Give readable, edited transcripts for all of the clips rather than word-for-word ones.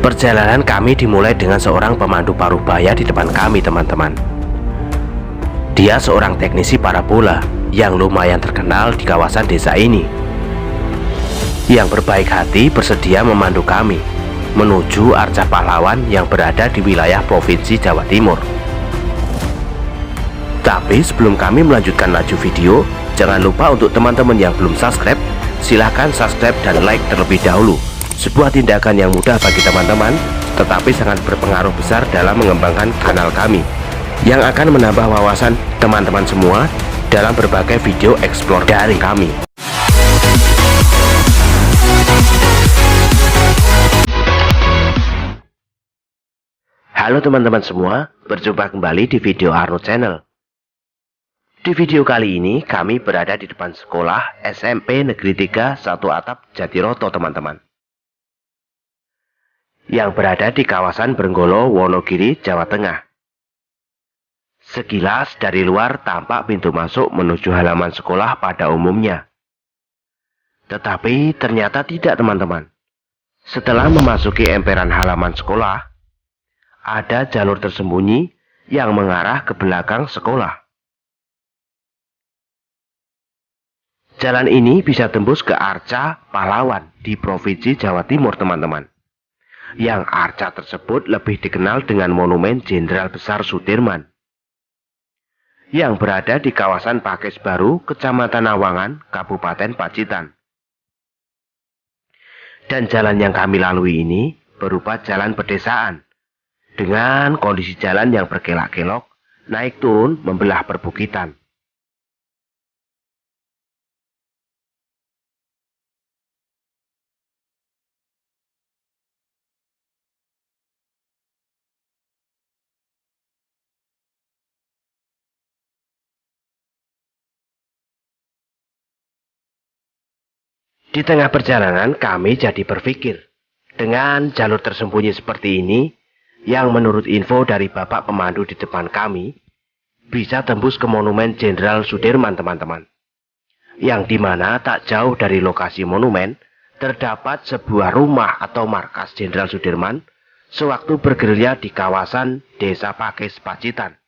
Perjalanan kami dimulai dengan seorang pemandu parubaya di depan kami, teman-teman. Dia seorang teknisi parabola yang lumayan terkenal di kawasan desa ini, yang berbaik hati bersedia memandu kami menuju Arca Pahlawan yang berada di wilayah Provinsi Jawa Timur. Tapi sebelum kami melanjutkan laju video, jangan lupa untuk teman-teman yang belum subscribe, silahkan subscribe dan like terlebih dahulu. Sebuah tindakan yang mudah bagi teman-teman, tetapi sangat berpengaruh besar dalam mengembangkan kanal kami, yang akan menambah wawasan teman-teman semua dalam berbagai video explore dari kami. Halo teman-teman semua, berjumpa kembali di video Arno Channel. Di video kali ini kami berada di depan sekolah SMP Negeri 3 Satu Atap Jatiroto, teman-teman, yang berada di kawasan Brenggolo, Wonogiri, Jawa Tengah. Sekilas dari luar tampak pintu masuk menuju halaman sekolah pada umumnya. Tetapi ternyata tidak, teman-teman. Setelah memasuki emperan halaman sekolah, ada jalur tersembunyi yang mengarah ke belakang sekolah. Jalan ini bisa tembus ke Arca Pahlawan di Provinsi Jawa Timur, teman-teman. Yang arca tersebut lebih dikenal dengan Monumen Jenderal Besar Sudirman, yang berada di kawasan Pakis Baru, Kecamatan Awangan, Kabupaten Pacitan. Dan jalan yang kami lalui ini berupa jalan pedesaan, dengan kondisi jalan yang berkelok-kelok, naik turun membelah perbukitan. Di tengah perjalanan kami jadi berpikir, dengan jalur tersembunyi seperti ini, yang menurut info dari bapak pemandu di depan kami, bisa tembus ke Monumen Jenderal Sudirman, teman-teman. Yang dimana tak jauh dari lokasi monumen, terdapat sebuah rumah atau markas Jenderal Sudirman, sewaktu bergerilya di kawasan Desa Pakis, Pacitan.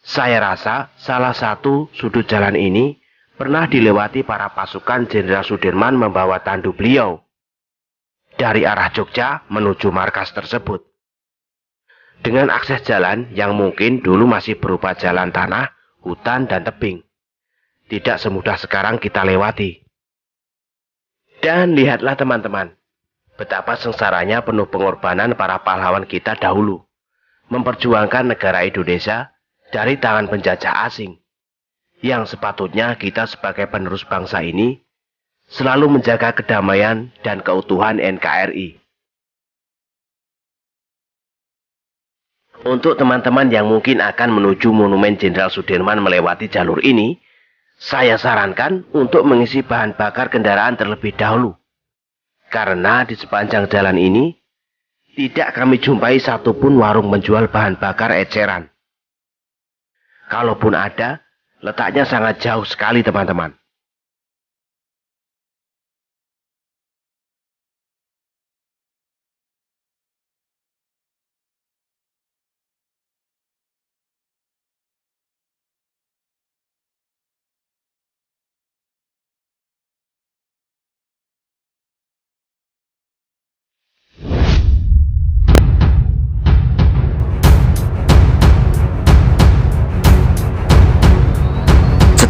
Saya rasa salah satu sudut jalan ini pernah dilewati para pasukan Jenderal Sudirman membawa tandu beliau dari arah Jogja menuju markas tersebut. Dengan akses jalan yang mungkin dulu masih berupa jalan tanah, hutan, dan tebing. Tidak semudah sekarang kita lewati. Dan lihatlah teman-teman, betapa sengsaranya penuh pengorbanan para pahlawan kita dahulu, memperjuangkan negara Indonesia dari tangan penjajah asing, yang sepatutnya kita sebagai penerus bangsa ini selalu menjaga kedamaian dan keutuhan NKRI. Untuk teman-teman yang mungkin akan menuju Monumen Jenderal Sudirman melewati jalur ini, saya sarankan untuk mengisi bahan bakar kendaraan terlebih dahulu. Karena di sepanjang jalan ini, tidak kami jumpai satupun warung menjual bahan bakar eceran. Kalaupun ada, letaknya sangat jauh sekali, teman-teman.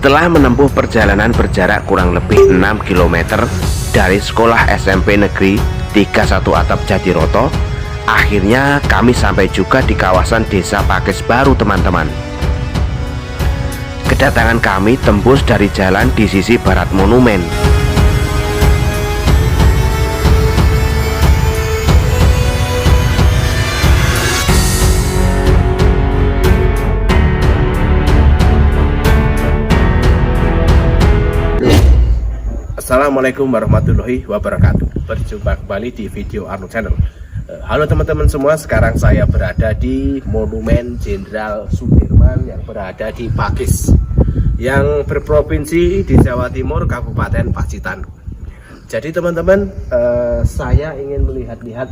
Setelah menempuh perjalanan berjarak kurang lebih 6 km dari sekolah SMP Negeri 3 Satu Atap Jatiroto, akhirnya kami sampai juga di kawasan Desa Pakis Baru, teman-teman. Kedatangan kami tembus dari jalan di sisi barat monumen. Assalamualaikum warahmatullahi wabarakatuh. Berjumpa kembali di video Arno Channel. Halo teman-teman semua, sekarang saya berada di Monumen Jenderal Sudirman yang berada di Pakis, yang berprovinsi di Jawa Timur, Kabupaten Pacitan. Jadi teman-teman, saya ingin melihat-lihat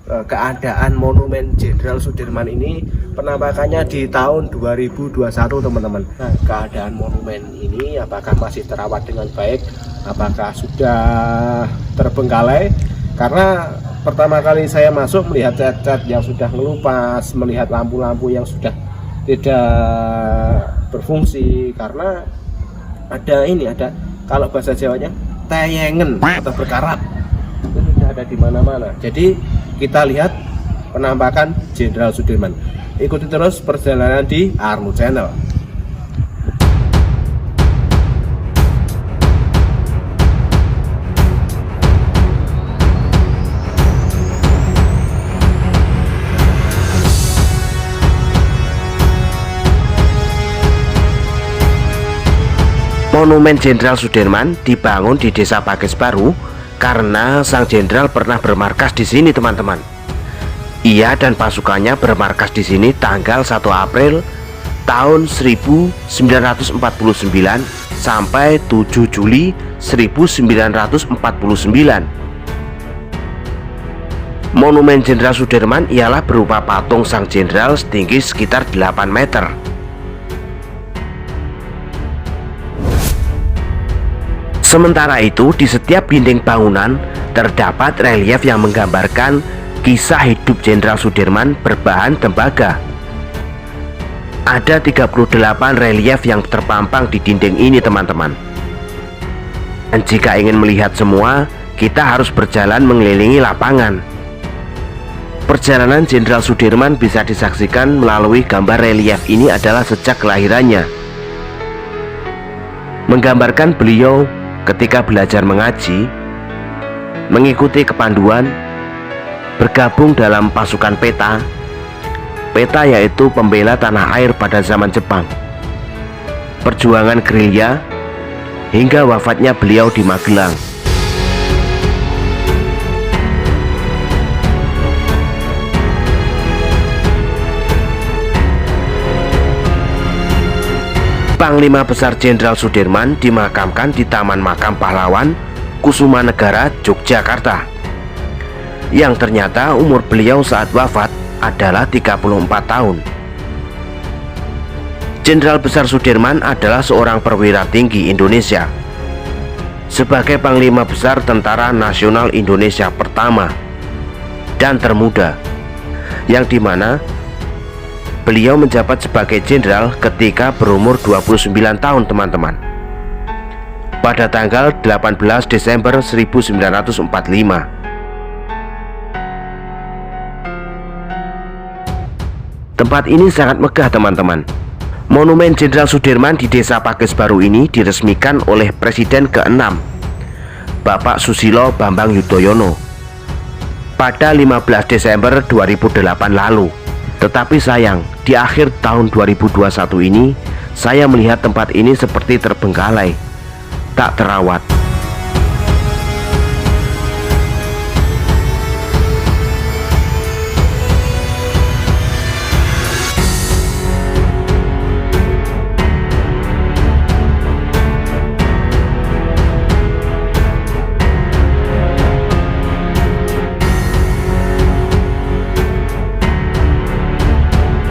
keadaan Monumen Jenderal Sudirman ini penampakannya di tahun 2021 teman-teman. Nah, keadaan monumen ini apakah masih terawat dengan baik, apakah sudah terbengkalai? Karena pertama kali saya masuk melihat cat-cat yang sudah ngelupas, melihat lampu-lampu yang sudah tidak berfungsi, karena ada kalau bahasa Jawanya tayengen atau berkarat itu sudah ada di mana-mana. Jadi kita lihat penampakan Jenderal Sudirman. Ikuti terus perjalanan di Arnu Channel. Monumen Jenderal Sudirman dibangun di Desa Pakis Baru karena sang jenderal pernah bermarkas di sini, teman-teman. Ia dan pasukannya bermarkas di sini tanggal 1 April tahun 1949 sampai 7 Juli 1949. Monumen Jenderal Sudirman ialah berupa patung sang jenderal setinggi sekitar 8 meter. Sementara itu, di setiap dinding bangunan terdapat relief yang menggambarkan kisah hidup Jenderal Sudirman berbahan tembaga. Ada 38 relief yang terpampang di dinding ini, teman-teman. Dan jika ingin melihat semua, kita harus berjalan mengelilingi lapangan. Perjalanan Jenderal Sudirman bisa disaksikan melalui gambar relief ini adalah sejak kelahirannya, menggambarkan beliau ketika belajar mengaji, mengikuti kepanduan, bergabung dalam pasukan PETA. PETA yaitu pembela tanah air pada zaman Jepang, perjuangan gerilya, hingga wafatnya beliau di Magelang. Panglima Besar Jenderal Sudirman dimakamkan di Taman Makam Pahlawan, Kusumanegara, Yogyakarta, yang ternyata umur beliau saat wafat adalah 34 tahun. Jenderal Besar Sudirman adalah seorang perwira tinggi Indonesia sebagai Panglima Besar Tentara Nasional Indonesia pertama dan termuda, yang dimana beliau menjabat sebagai jenderal ketika berumur 29 tahun, teman-teman, pada tanggal 18 Desember 1945. Tempat ini sangat megah, teman-teman. Monumen Jenderal Sudirman di Desa Pakis Baru ini diresmikan oleh Presiden ke-6, Bapak Susilo Bambang Yudhoyono, pada 15 Desember 2008 lalu. Tetapi sayang, di akhir tahun 2021 ini, saya melihat tempat ini seperti terbengkalai, tak terawat.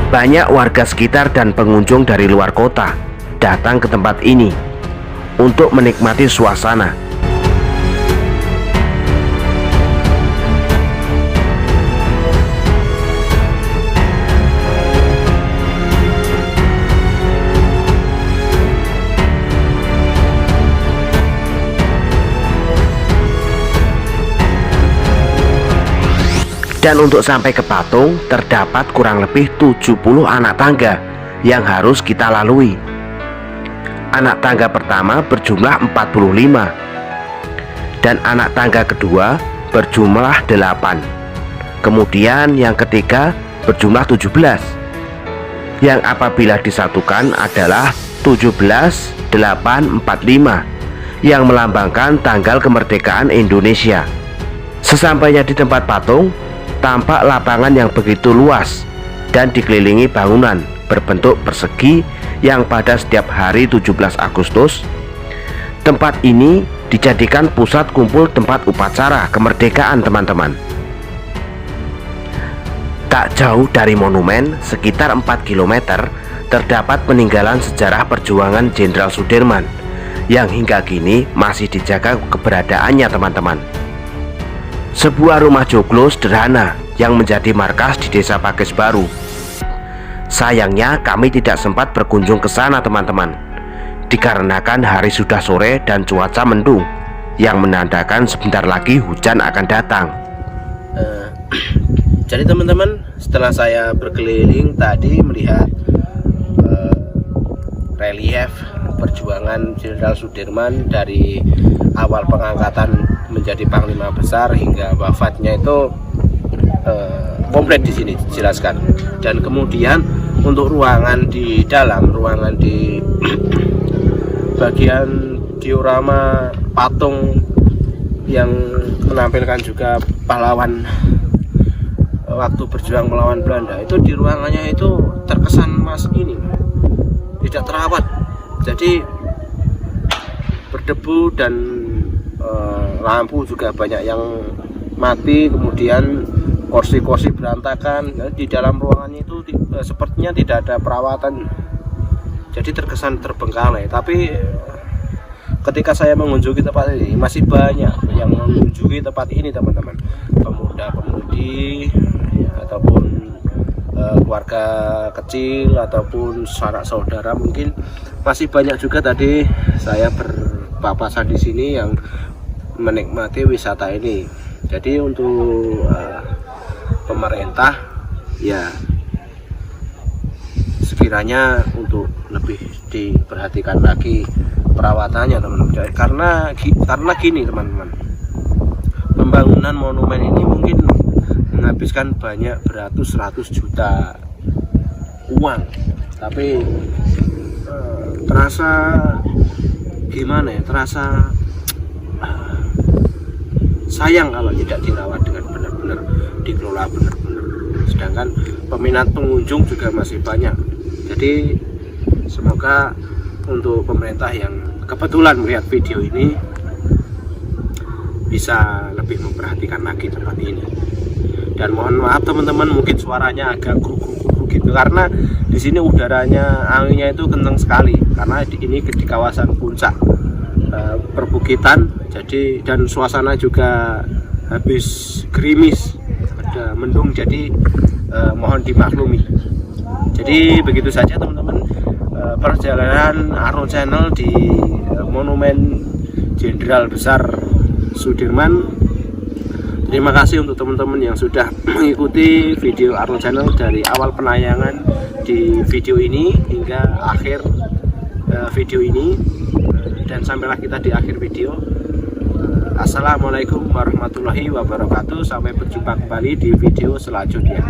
Banyak warga sekitar dan pengunjung dari luar kota datang ke tempat ini untuk menikmati suasana. Dan untuk sampai ke patung terdapat kurang lebih 70 anak tangga yang harus kita lalui. Anak tangga pertama berjumlah 45 dan anak tangga kedua berjumlah 8. Kemudian yang ketiga berjumlah 17, yang apabila disatukan adalah 17.845, yang melambangkan tanggal kemerdekaan Indonesia. Sesampainya di tempat patung, tampak lapangan yang begitu luas dan dikelilingi bangunan berbentuk persegi yang pada setiap hari 17 Agustus tempat ini dijadikan pusat kumpul tempat upacara kemerdekaan, teman-teman. Tak jauh dari monumen, sekitar 4 km, terdapat peninggalan sejarah perjuangan Jenderal Sudirman yang hingga kini masih dijaga keberadaannya teman-teman. Sebuah rumah joglo sederhana yang menjadi markas di Desa Pakis Baru. Sayangnya kami tidak sempat berkunjung ke sana teman-teman, dikarenakan hari sudah sore dan cuaca mendung yang menandakan sebentar lagi hujan akan datang. Jadi teman-teman, setelah saya berkeliling tadi melihat relief perjuangan Jenderal Sudirman dari awal pengangkatan menjadi Panglima Besar hingga wafatnya itu komplit di sini dijelaskan. Dan kemudian untuk ruangan di dalam, ruangan di bagian diorama patung yang menampilkan juga pahlawan waktu berjuang melawan Belanda, itu di ruangannya itu terkesan tidak terawat, jadi berdebu dan lampu juga banyak yang mati, kemudian kursi-kursi berantakan. Di dalam ruangannya itu sepertinya tidak ada perawatan, jadi terkesan terbengkalai. Tapi ketika saya mengunjungi tempat ini, masih banyak yang mengunjungi tempat ini teman-teman, pemuda-pemudi ataupun keluarga kecil ataupun sanak saudara, mungkin masih banyak juga tadi saya berpapasan di sini yang menikmati wisata ini. Jadi untuk pemerintah ya sekiranya untuk lebih diperhatikan lagi perawatannya teman-teman, karena gini teman-teman, pembangunan monumen ini mungkin menghabiskan banyak beratus-ratus juta uang, tapi terasa gimana ya, terasa sayang kalau tidak dirawat dengan benar-benar, dikelola benar-benar. Sedangkan peminat pengunjung juga masih banyak. Jadi semoga untuk pemerintah yang kebetulan melihat video ini bisa lebih memperhatikan lagi tempat ini. Dan mohon maaf teman-teman, mungkin suaranya agak gru-gru gitu karena di sini udaranya, anginnya itu kencang sekali karena ini di kawasan puncak perbukitan. Jadi dan suasana juga habis gerimis, ada mendung, jadi mohon dimaklumi. Jadi begitu saja teman-teman perjalanan Arno Channel di Monumen Jenderal Besar Sudirman. Terima kasih untuk teman-teman yang sudah mengikuti video Arno Channel dari awal penayangan di video ini hingga akhir video ini, dan sampailah kita di akhir video. Assalamualaikum warahmatullahi wabarakatuh. Sampai berjumpa kembali di video selanjutnya.